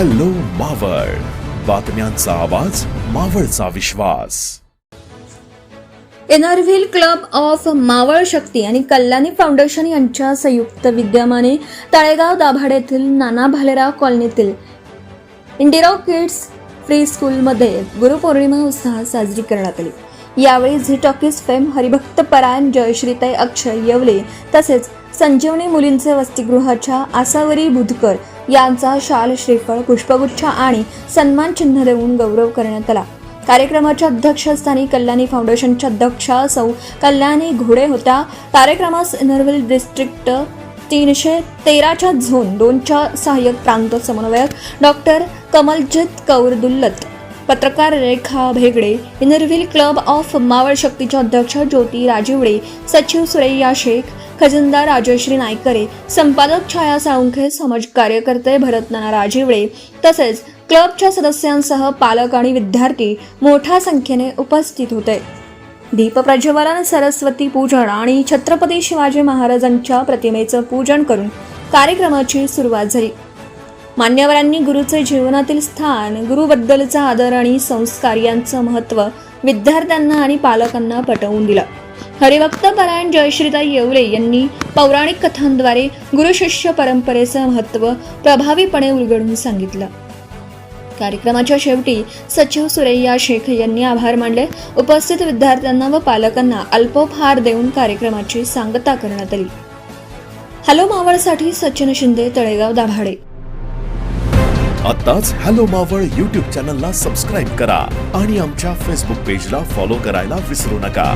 Hello Maval, बातम्यांचा आवाज, मावळचा विश्वास. एनआरव्हील club of Maval शक्ती आणि कल्याणी फाउंडेशन यांच्या संयुक्त विद्यमाने तळेगाव दाभाडे येथील नाना भालेराव कॉलनीतील इंडिराव किड्स फ्री स्कूलमध्ये गुरुपौर्णिमा उत्साहात साजरी करण्यात आली. यावेळी झी टॉकीज फेम हरिभक्त परायण जयश्रीताई अक्षय येवले तसेच संजीवनी मुलींचे वसतिगृहाच्या आसावरी बुधकर यांचा शाल, श्रीफळ, पुष्पगुच्छ आणि सन्मान चिन्ह देऊन गौरव करण्यात आला. कार्यक्रमाच्या अध्यक्षस्थानी कल्याणी फाउंडेशनच्या अध्यक्षा सौ कल्याणी घोडे होत्या. कार्यक्रमास एनआरव्हील डिस्ट्रिक्ट 313च्या झोन 2च्या सहाय्यक प्रांत समन्वयक डॉक्टर कमलजित कौर दुल्लत, पत्रकार रेखा भेगडे, एनआरव्हील क्लब ऑफ मावळ शक्तीच्या अध्यक्ष ज्योती राजिवडे, सचिव सुरैया शेख, खजिनदार राजश्री नायकरे, संपादक छाया साळुंखे, समाज कार्यकर्ते भरत नाना राजिवडे तसेच क्लबच्या सदस्यांसह पालक आणि विद्यार्थी मोठ्या संख्येने उपस्थित होते. दीप प्रज्वलन, सरस्वती पूजन आणि छत्रपती शिवाजी महाराजांच्या प्रतिमेचं पूजन करून कार्यक्रमाची सुरुवात झाली. मान्यवरांनी गुरुचे जीवनातील स्थान, गुरुबद्दलचा आदर आणि संस्कार यांचं महत्त्व विद्यार्थ्यांना आणि पालकांना पटवून दिलं. हरिभक्त परायण जयश्रीताई येवले यांनी पौराणिक कथांद्वारे गुरुशिष्य परंपरेचं महत्त्व प्रभावीपणे उलगडून सांगितलं. कार्यक्रमाच्या शेवटी सचिव सुरैया शेख यांनी आभार मानले. उपस्थित विद्यार्थ्यांना व पालकांना अल्पोपहार देऊन कार्यक्रमाची सांगता करण्यात आली. हॅलो मावळसाठी सचिन शिंदे, तळेगाव दाभाडे. आताच हॅलो मावळ YouTube चॅनलला सबस्क्राईब करा आणि आमच्या फेसबुक पेजला फॉलो करायला विसरू नका.